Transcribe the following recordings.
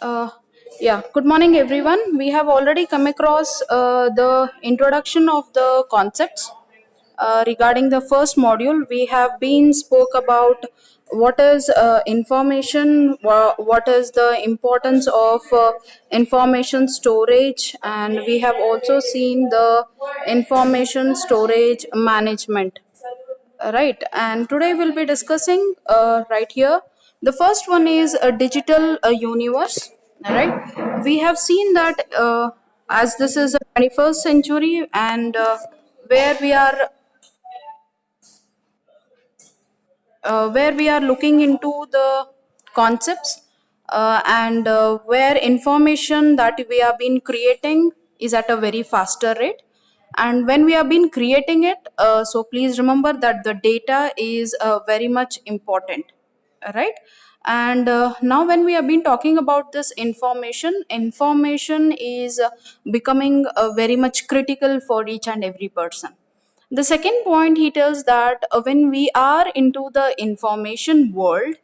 Uh, yeah, good morning, everyone. We have already come across the introduction of the concepts regarding the first module. We have been spoke about what is information, what is the importance of information storage, and we have also seen the information storage management. Right, and today we'll be discussing right here. The first one is a digital universe. Right, we have seen that as this is a 21st century, and where we are looking into the concepts and where information that we have been creating is at a very faster rate, and when we have been creating it, so please remember that the data is very much important, right? And now when we have been talking about this information is becoming very much critical for each and every person. The second point, he tells that when we are into the information world,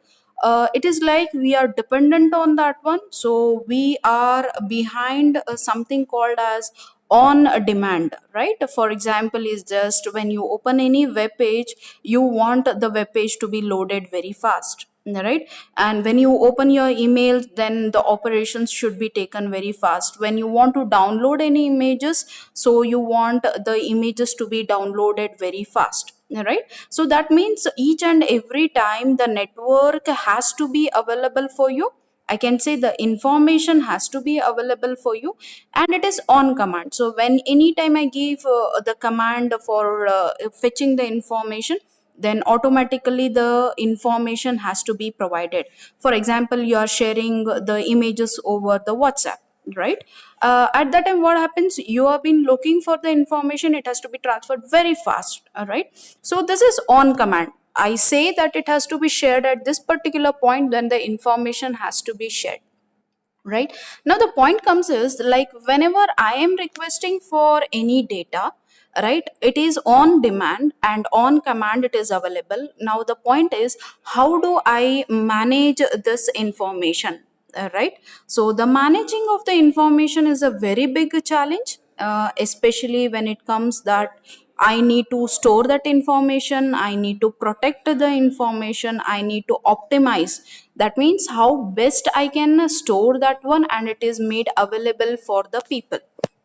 it is like we are dependent on that one. So we are behind something called as on demand, right? For example, is just when you open any web page, you want the web page to be loaded very fast, right? And when you open your email, then the operations should be taken very fast. When you want to download any images, so you want the images to be downloaded very fast, right? So that means each and every time the network has to be available for you. I can say the information has to be available for you, and it is on command. So when anytime I give the command for fetching the information, then automatically the information has to be provided. For example, you are sharing the images over the WhatsApp, right? At that time, what happens? You have been looking for the information, it has to be transferred very fast, right? So this is on command. I say that it has to be shared at this particular point, then the information has to be shared, right? Now the point comes is like whenever I am requesting for any data, right, it is on demand and on command it is available. Now the point is, how do I manage this information? Right, so the managing of the information is a very big challenge, especially when it comes that I need to store that information, I need to protect the information, I need to optimize. That means how best I can store that one and it is made available for the people,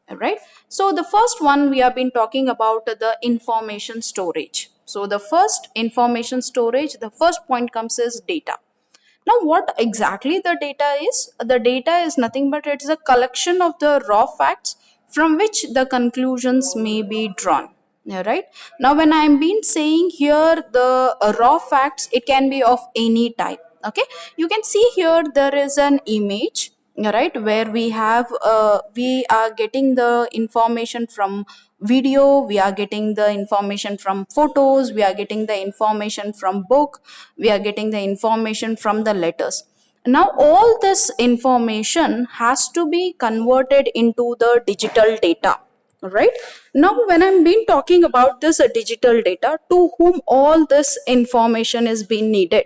right? So the first one we have been talking about the information storage. So the first information storage, the first point comes is data. Now what exactly the data is? The data is nothing but it's a collection of the raw facts from which the conclusions may be drawn. Yeah, right. Now when I'm been saying here the raw facts, it can be of any type. Okay, you can see here there is an image, right, where we are getting the information from video, we are getting the information from photos, we are getting the information from book, we are getting the information from the letters. Now all this information has to be converted into the digital data, right? Now when I'm been talking about this digital data, to whom all this information is being needed,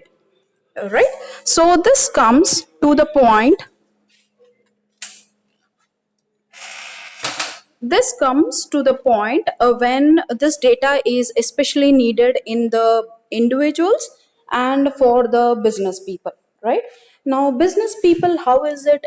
right? So this comes to the point, this comes to the point when this data is especially needed in the individuals and for the business people, right? Now business people, how is it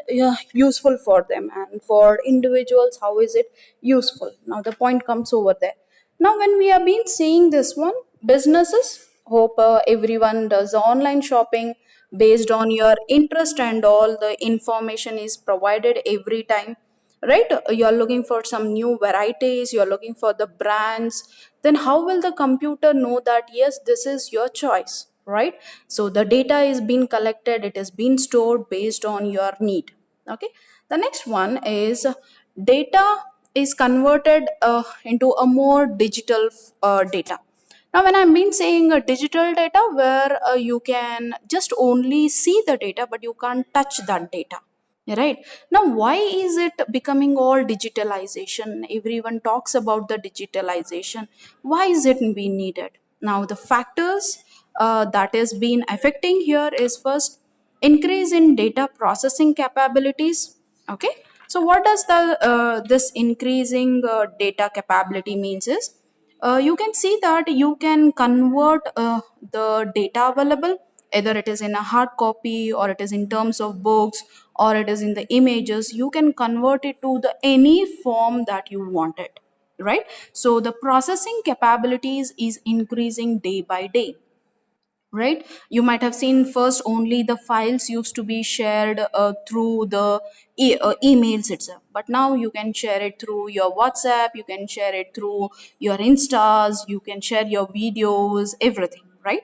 useful for them, and for individuals how is it useful? Now the point comes over there. Now when we have been seeing this one, businesses hope everyone does online shopping based on your interest, and all the information is provided every time, right? You're looking for some new varieties, you're looking for the brands, then how will the computer know that yes, this is your choice, right? So the data is being collected, it is being stored based on your need. Okay, the next one is data is converted into a more digital data. Now when I'm been saying a digital data, where you can just only see the data but you can't touch that data. Right. Now, why is it becoming all digitalization? Everyone talks about the digitalization. Why is it being needed? Now, the factors that is being affecting here is first, increase in data processing capabilities. Okay, so what does the this increasing data capability means is, you can see that you can convert the data available, either it is in a hard copy or it is in terms of books or it is in the images. You can convert it to the any form that you want it, right? So the processing capabilities is increasing day by day, right? You might have seen first only the files used to be shared through the emails itself, but now you can share it through your WhatsApp, you can share it through your instas, you can share your videos, everything, right?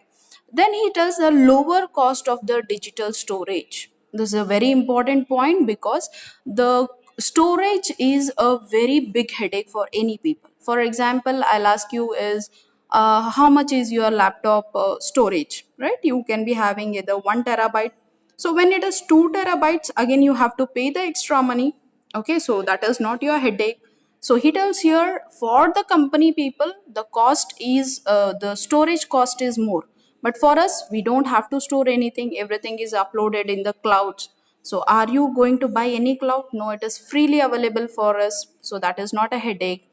Then he tells the lower cost of the digital storage. This is a very important point because the storage is a very big headache for any people. For example, I'll ask you is, how much is your laptop storage, right? You can be having either 1 terabyte. So when it is 2 terabytes, again you have to pay the extra money. Okay, so that is not your headache. So he tells here for the company people, the cost is the storage cost is more. But for us, we don't have to store anything. Everything is uploaded in the clouds. So are you going to buy any cloud? No, it is freely available for us. So that is not a headache.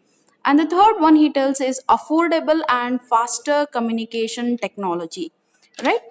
And the third one he tells is affordable and faster communication technology, right?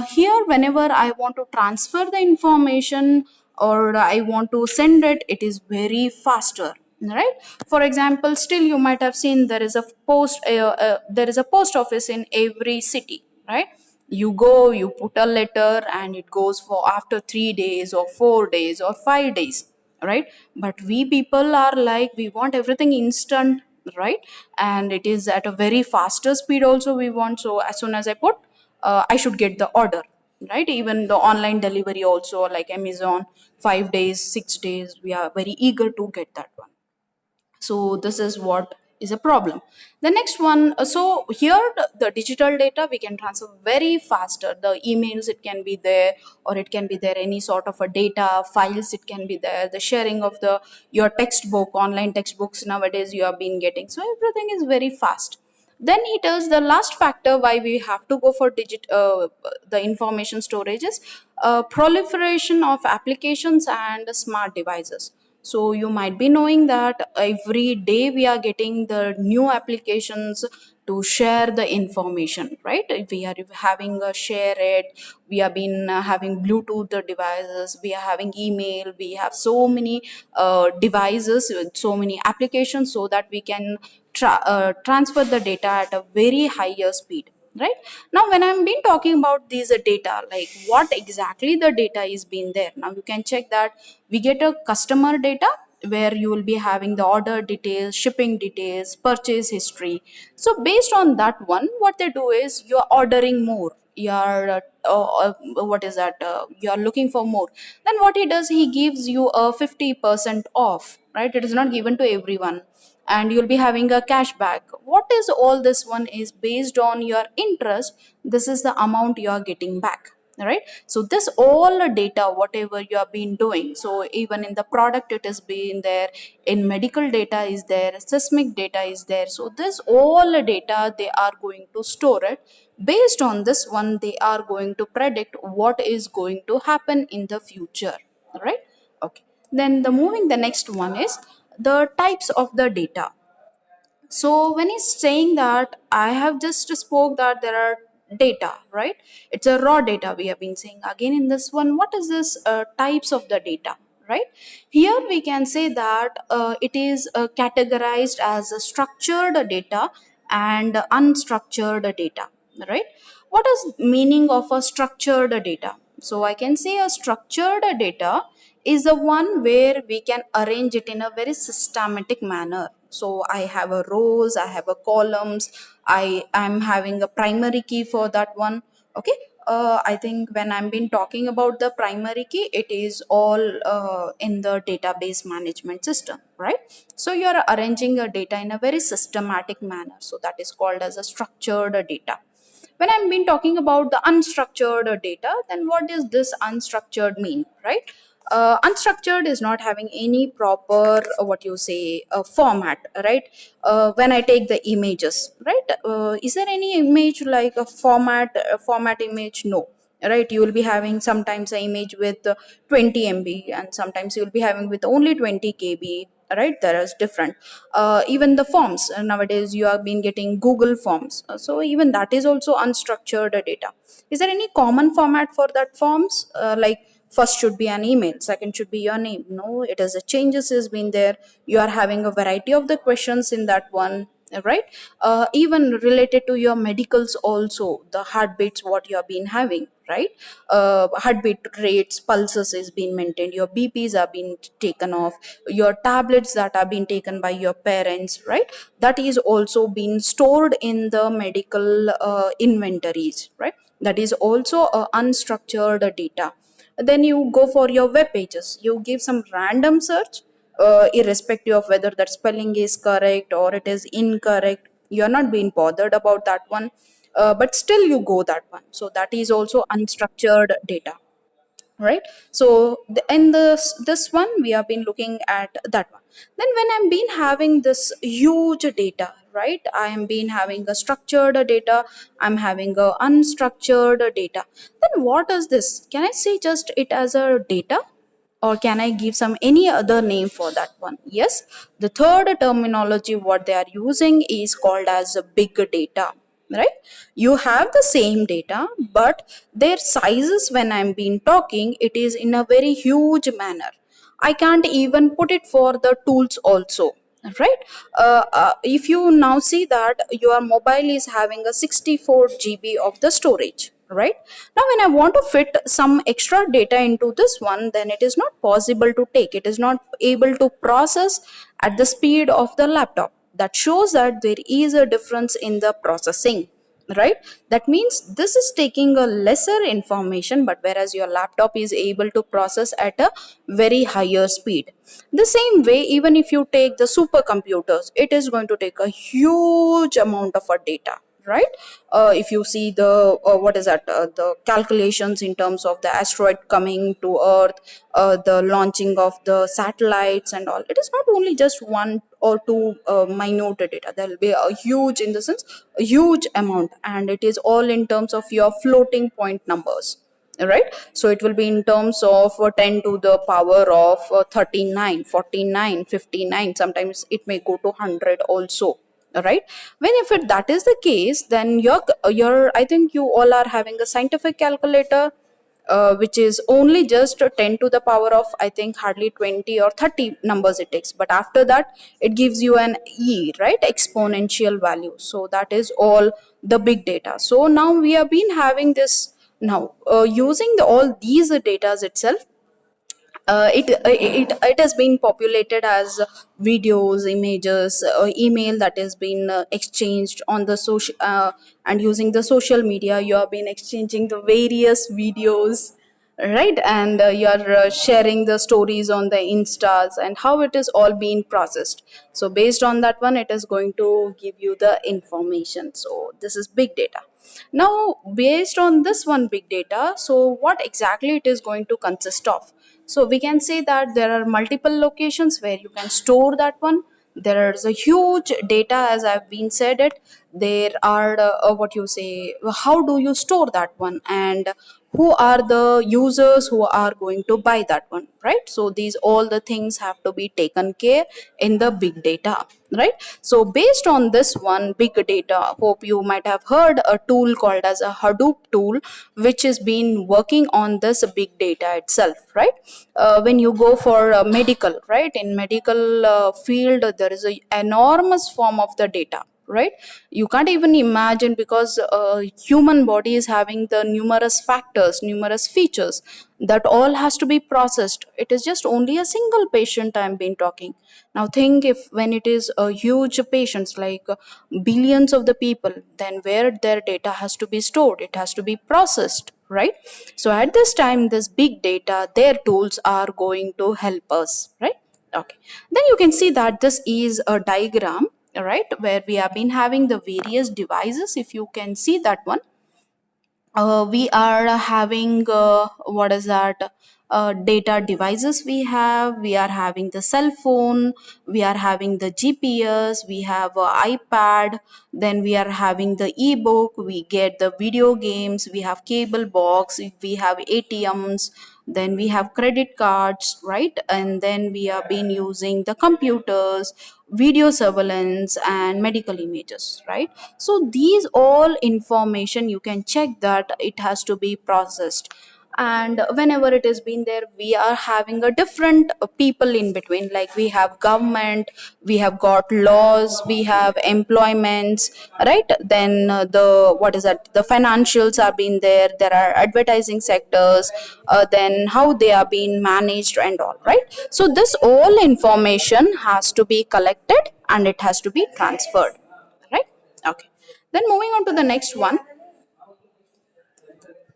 Here, whenever I want to transfer the information or I want to send it, it is very faster, right? For example, still you might have seen there is a post office in every city, right? You go, you put a letter and it goes for after 3 days or 4 days or 5 days, right? But we people are like, we want everything instant, right? And it is at a very faster speed also we want. So as soon as I put, I should get the order, right? Even the online delivery also, like Amazon, 5 days, 6 days, we are very eager to get that one. So this is what is a problem. The next one, so here the digital data we can transfer very faster. The emails, it can be there, or it can be there any sort of a data files, it can be there, the sharing of the your textbook, online textbooks nowadays you have been getting. So everything is very fast. Then he tells the last factor why we have to go for the information storage is proliferation of applications and smart devices. So you might be knowing that every day we are getting the new applications to share the information, right? We are having a share it, we have been having Bluetooth devices, we are having email, we have so many devices with so many applications so that we can transfer the data at a very higher speed, right? Now when I'm been talking about these data, like what exactly the data is being there, now you can check that we get a customer data where you will be having the order details, shipping details, purchase history. So based on that one, what they do is you're ordering more, you're what is that you're looking for more. Then what he does, he gives you a 50% off, right? It is not given to everyone. And you'll be having a cashback. What is all this one is based on your interest, this is the amount you are getting back, right? So this all data whatever you have been doing, so even in the product it is being there, in medical data is there, seismic data is there. So this all data they are going to store it. Based on this one, they are going to predict what is going to happen in the future, right? Okay, then the moving the next one is the types of the data. So when he's saying that, I have just spoke that there are data, right? It's a raw data we have been saying. Again in this one, what is this types of the data, right? Here we can say that it is categorized as a structured data and unstructured data, right? What is meaning of a structured data? So I can say a structured data is the one where we can arrange it in a very systematic manner. So I have a rows, I have a columns, I'm having a primary key for that one. Okay, I think when I'm been talking about the primary key, it is all in the database management system, right? So you're arranging your data in a very systematic manner, so that is called as a structured data. When I've been talking about the unstructured data, then what does this unstructured mean, right? Unstructured is not having any proper what you say format, right? When I take the images, right? Is there any image like a format image? No, right? You will be having sometimes an image with 20 MB, and sometimes you will be having with only 20 KB, right? There is different. Even the forms, nowadays you have been getting Google Forms. So even that is also unstructured data. Is there any common format for that forms? Like first should be an email, second should be your name? No, it is a changes has been there. You are having a variety of the questions in that one, right? Even related to your medicals also, the heartbeats what you have been having, right? Heartbeat rates, pulses is being maintained, your BPs are being taken off, your tablets that are being taken by your parents, right? That is also being stored in the medical inventories, right? That is also unstructured data. Then you go for your web pages, you give some random search, irrespective of whether that spelling is correct or it is incorrect, you're not being bothered about that one. But still you go that one, so that is also unstructured data, right? So in this one we have been looking at that one. Then when I'm been having this huge data, right, I am been having a structured data, I'm having a unstructured data, then what is this? Can I say just it as a data, or can I give some any other name for that one? Yes, the third terminology what they are using is called as a big data, right? You have the same data, but their sizes, when I'm been talking, it is in a very huge manner. I can't even put it for the tools also, right? If you now see that your mobile is having a 64 GB of the storage, right? Now when I want to fit some extra data into this one, then it is not possible to take, it is not able to process at the speed of the laptop. That shows that there is a difference in the processing, right? That means this is taking a lesser information, but whereas your laptop is able to process at a very higher speed. The same way, even if you take the supercomputers, it is going to take a huge amount of a data, right? If you see the what is that, the calculations in terms of the asteroid coming to earth, the launching of the satellites and all, it is not only just one or two minute data. There will be a huge, in the sense, a huge amount, and it is all in terms of your floating point numbers, right? So it will be in terms of 10 to the power of 39, 49, 59, sometimes it may go to 100 also, right? When if it, that is the case, then your I think you all are having a scientific calculator, which is only just 10 to the power of, I think, hardly 20 or 30 numbers it takes, but after that it gives you an e, right, exponential value. So that is all the big data. So now we have been having this. Now using all these data itself, it has been populated as videos, images, email that has been exchanged on the social, and using the social media you have been exchanging the various videos, right? And you are sharing the stories on the instas, and how it is all being processed. So based on that one, it is going to give you the information. So this is big data. Now based on this one big data, so what exactly it is going to consist of? So we can say that there are multiple locations where you can store that one. There is a huge data, as I've been said it. There are what you say, how do you store that one, and who are the users who are going to buy that one, right? So these all the things have to be taken care in the big data, right? So based on this one big data, hope you might have heard a tool called as a Hadoop tool, which has been working on this big data itself, right? When you go for medical, right, in medical field, there is a enormous form of the data, right? You can't even imagine, because human body is having the numerous factors, numerous features, that all has to be processed. It is just only a single patient I'm been talking. Now think, if when it is a huge patients, like billions of the people, then where their data has to be stored, it has to be processed, right? So at this time, this big data, their tools are going to help us, right? Okay, then you can see that this is a diagram, right, where we have been having the various devices. If you can see that one, we are having what is that, data devices we are having the cell phone, we are having the GPS, we have a iPad, then we are having the ebook, we get the video games, we have cable box, we have ATMs, then we have credit cards, right? And then we have been using the computers, video surveillance and medical images, right? So these all information you can check that it has to be processed, and whenever it has been there we are having a different people in between, like we have government, we have got laws, we have employments, right? Then the what is that, the financials are being there, there are advertising sectors, then how they are being managed and all, right? So this all information has to be collected and it has to be transferred, right? Okay, then moving on to the next one,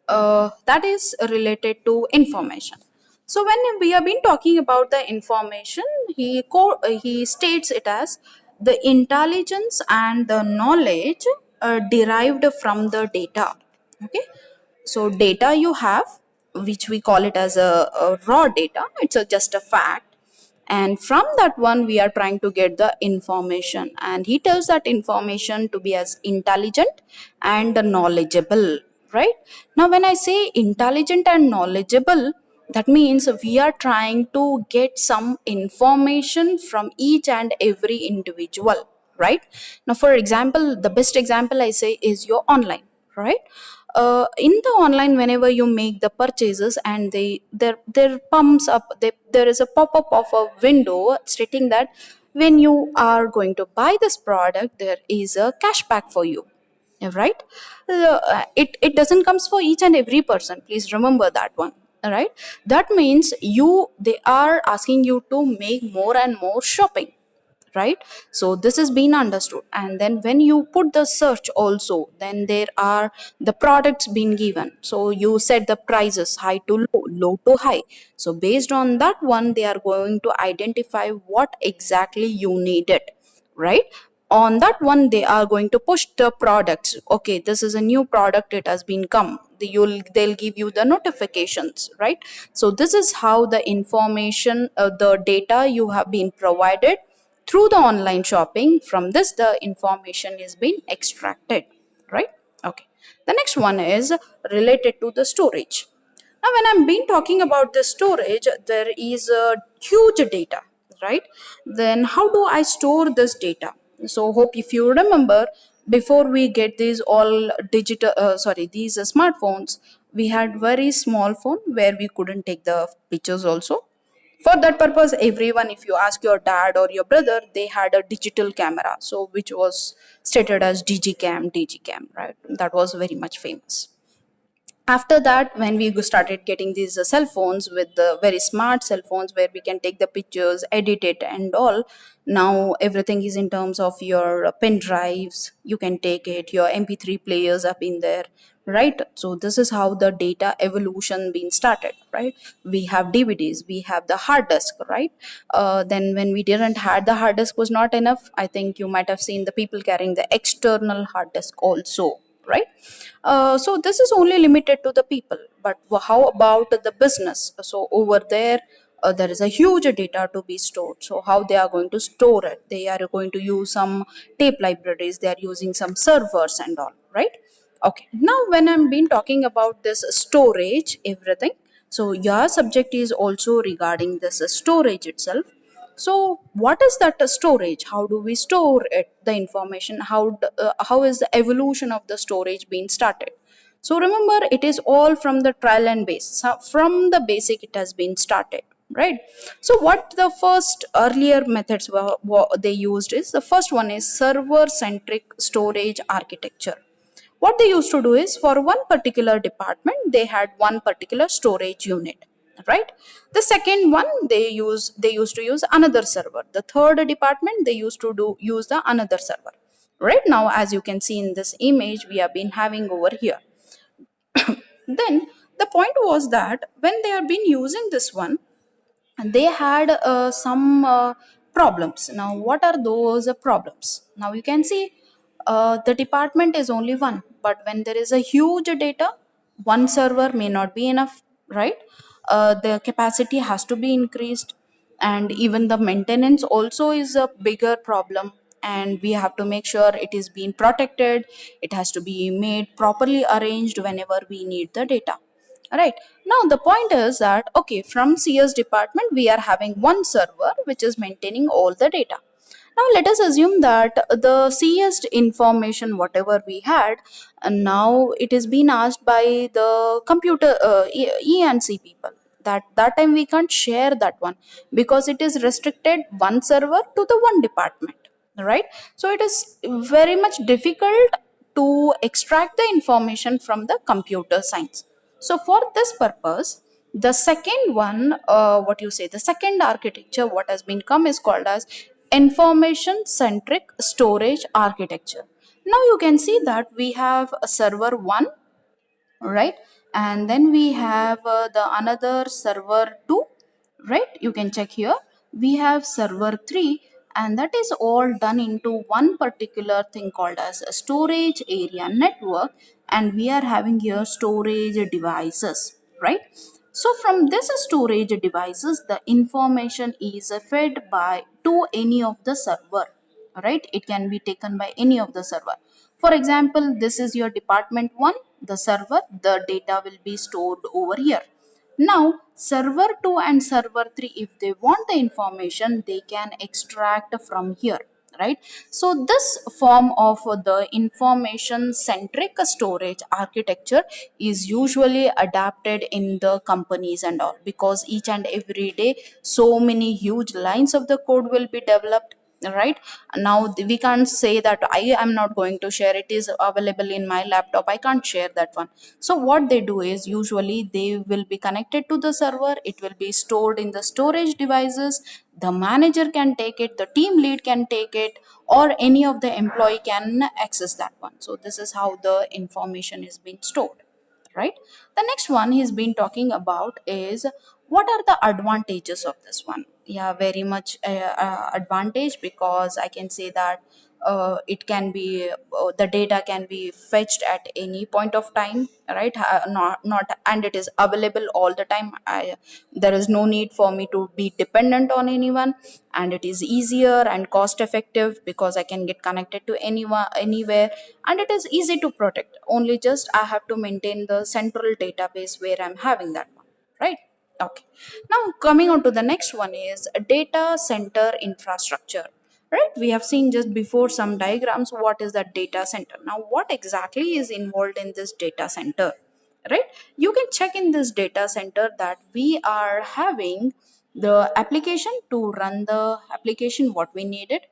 that is related to information. So when we have been talking about the information, he states it as the intelligence and the knowledge derived from the data. Okay, so data you have, which we call it as a raw data, it's just a fact, and from that one we are trying to get the information, and he tells that information to be as intelligent and knowledgeable, right? Now when I say intelligent and knowledgeable, that means we are trying to get some information from each and every individual, right? Now for example, the best example I say is your online, right? In the online, whenever you make the purchases and there pumps up, there is a pop-up of a window stating that when you are going to buy this product there is a cashback for you, right? It doesn't comes for each and every person, please remember that one, right? That means they are asking you to make more and more shopping, right? So this is being understood, and then when you put the search also, then there are the products being given, so you set the prices high to low, low to high. So based on that one they are going to identify what exactly you needed, right? On that one they are going to push the products. Okay, this is a new product, it has been come, they'll give you the notifications, right? So this is how the information, the data you have been provided through the online shopping, from this the information is being extracted, right? Okay, the next one is related to the storage. Now when I'm been talking about the storage, there is a huge data, right? Then how do I store this data? So hope if you remember, before we get these all digital sorry these smartphones, we had very small phone where we couldn't take the pictures also. For that purpose, everyone, if you ask your dad or your brother, they had a digital camera, so which was stated as digicam, right? That was very much famous. After that, when we started getting these cell phones with the very smart cell phones where we can take the pictures, edit it and all, now everything is in terms of your pen drives, you can take it, your mp3 players have been there, right? So this is how the data evolution been started, right? We have DVDs, we have the hard disk, right? Then when we didn't had the hard disk was not enough, I think you might have seen the people carrying the external hard disk also, right? So this is only limited to the people, but how about the business? So over there, there is a huge data to be stored. So how they are going to store it? They are going to use some tape libraries, they are using some servers and all, right? Okay, now when I'm been talking about this storage everything, so your subject is also regarding this storage itself. So what is that storage? How do we store it, the information? How is the evolution of the storage being started? So remember, it is all from the trial and base. So from the basic it has been started, right? So what the first earlier methods were they used is, the first one is server centric storage architecture. What they used to do is, for one particular department they had one particular storage unit, right? The second one, they used to use another server. The third department, they used to do use the another server. Right now, as you can see in this image we have been having over here, then the point was that when they have been using this one, they had some problems. Now what are those problems? Now you can see, the department is only one, but when there is a huge data, one server may not be enough, right? the capacity has to be increased, and even the maintenance also is a bigger problem, and we have to make sure it is being protected. It has to be made properly arranged whenever we need the data. Right. Now the point is that okay, from CS department we are having one server which is maintaining all the data. Now let us assume that the CS information whatever we had, and now it is being asked by the computer E&C people. That time we can't share that one because it is restricted one server to the one department, right? So it is very much difficult to extract the information from the computer science. So for this purpose, the second one, what you say, the second architecture what has been come is called as information centric storage architecture. Now you can see that we have a server 1, right? And then we have the another server 2, right? You can check here. We have server 3, and that is all done into one particular thing called as a storage area network, and we are having here storage devices, right? So from this storage devices the information is fed by to any of the server, right? It can be taken by any of the server. For example, this is your department 1, the server, the data will be stored over here. Now server 2 and server 3, if they want the information they can extract from here, right? So this form of the information centric storage architecture is usually adapted in the companies and all, because each and every day so many huge lines of the code will be developed, right? Now we can't say that I am not going to share, it is available in my laptop, I can't share that one. So what they do is usually they will be connected to the server, it will be stored in the storage devices, the manager can take it, the team lead can take it, or any of the employee can access that one. So this is how the information is being stored, right? The next one he's been talking about is what are the advantages of this one. Yeah, very much advantage, because I can say that it can be the data can be fetched at any point of time, right? Not and it is available all the time. There is no need for me to be dependent on anyone, and it is easier and cost effective because I can get connected to anyone anywhere, and it is easy to protect. Only just I have to maintain the central database where I'm having that one, right? Okay. Now coming on to the next one is a data center infrastructure. Right, we have seen just before some diagrams what is that data center. Now what exactly is involved in this data center, right? You can check in this data center that we are having the application to run the application what we needed.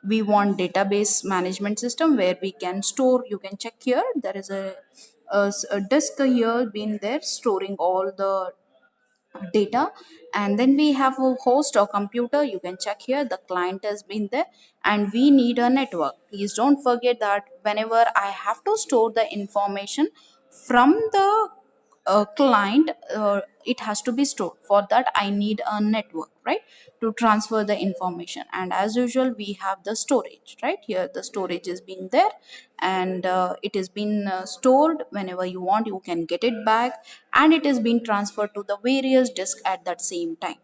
We want database management system where we can store, you can check here, there is a disk here being there storing all the data. And then we have a host or computer, you can check here, the client has been there, and we need a network. Please don't forget that whenever I have to store the information from the client, it has to be stored. For that I need a network, right, to transfer the information. And as usual we have the storage, right? Here the storage is being there, and it is being stored. Whenever you want you can get it back, and it is being transferred to the various disks at that same time.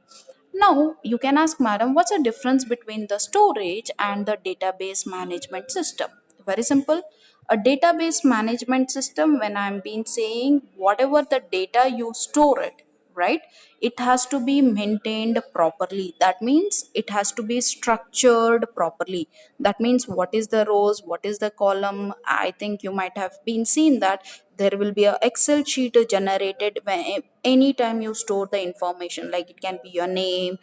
Now you can ask, madam, what's the difference between the storage and the database management system? Very simple. A database management system, when I'm been saying whatever the data you store it, right, it has to be maintained properly. That means it has to be structured properly. That means what is the rows, what is the column. I think you might have been seen that there will be a excel sheet generated when anytime you store the information, like it can be your name,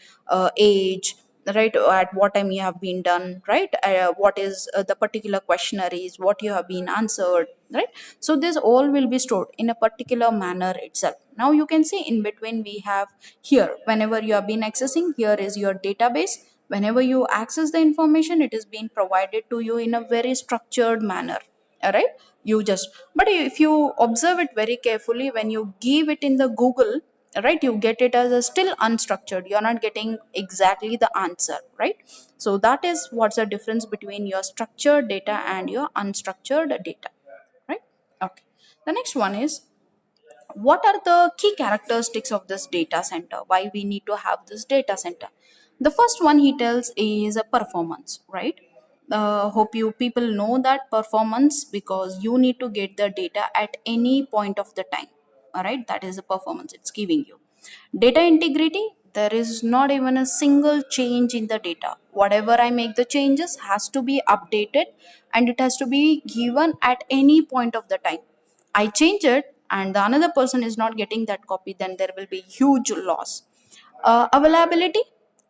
age, right, at what time you have been done, right, what is the particular questionnaire is, what you have been answered, right? So this all will be stored in a particular manner itself. Now you can see in between we have here, whenever you have been accessing, here is your database. Whenever you access the information, it is being provided to you in a very structured manner, all right? You just, but if you observe it very carefully, when you give it in the Google, right, you get it as a still unstructured, you're not getting exactly the answer, right? So that is what's the difference between your structured data and your unstructured data, right? Okay. The next one is What are the key characteristics of this data center? Why we need to have this data center? The first one he tells is a performance, right? Hope you people know that performance, because you need to get the data at any point of the time. All right, that is the performance it's giving you. Data integrity, there is not even a single change in the data. Whatever I make the changes has to be updated, and it has to be given at any point of the time. I change it and the another person is not getting that copy, then there will be huge loss. Availability,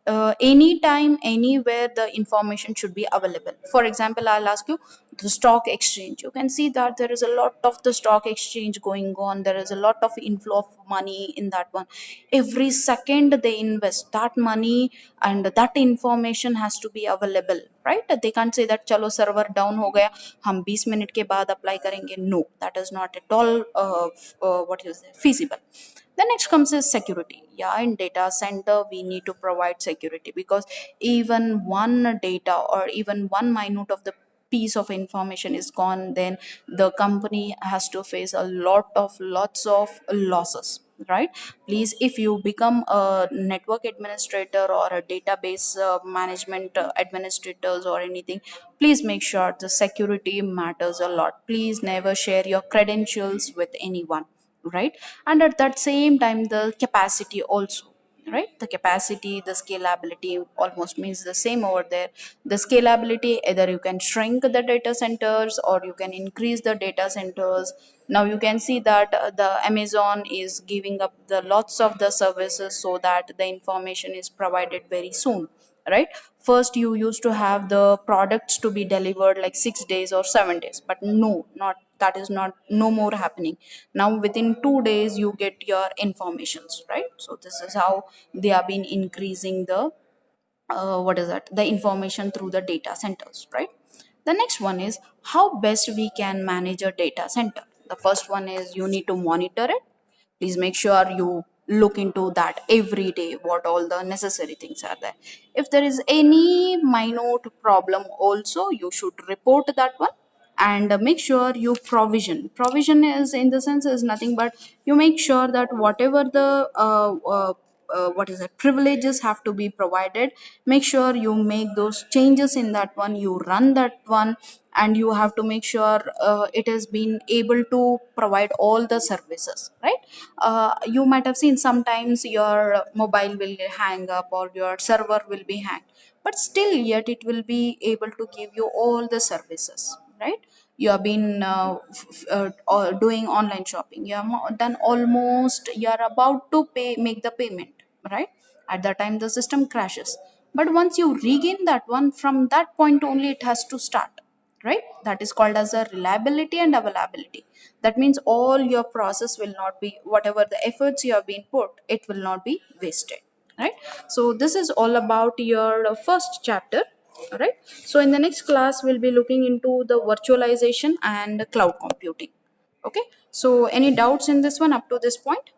anytime, anywhere, the information should be available. For example, I'll ask you the stock exchange. You can see that there is a lot of the stock exchange going on. There is a lot of inflow of money in that one. Every second they invest that money, and that information has to be available, right? They can't say that chalo server down ho gaya, हम 20 minute के बाद apply करेंगे. No, that is not at all what is it, feasible. The next comes is security. Yeah, in data center we need to provide security, because even one data or even one minute of the piece of information is gone, then the company has to face a lots of losses, right? Please, if you become a network administrator or a database management administrators or anything, please make sure the security matters a lot. Please never share your credentials with anyone, right? And at that same time, the capacity also, right? The capacity, the scalability almost means the same over there. The scalability, either you can shrink the data centers or you can increase the data centers. Now you can see that the Amazon is giving up the lots of the services so that the information is provided very soon, right? First you used to have the products to be delivered like 6 days or 7 days, but no, not that is not no more happening. Now within 2 days you get your informations, right? So this is how they have been increasing the what is that, the information through the data centers, right? The next one is how best we can manage a data center. The first one is you need to monitor it. Please make sure you look into that every day, what all the necessary things are there. If there is any minute problem also, you should report that one. And make sure you provision is in the sense is nothing but you make sure that whatever the what is it, privileges have to be provided, make sure you make those changes in that one, you run that one. And you have to make sure it has been able to provide all the services, right? You might have seen sometimes your mobile will hang up or your server will be hanged, but still yet it will be able to give you all the services, right? You have been doing online shopping, you have done almost, you are about to pay, make the payment, right? At that time the system crashes, but once you regain that one, from that point only it has to start, right? That is called as a reliability and availability. That means all your process will not be, whatever the efforts you have been put, it will not be wasted, right? So this is all about your first chapter. All right, so in the next class we'll be looking into the virtualization and cloud computing. Okay, so any doubts in this one up to this point?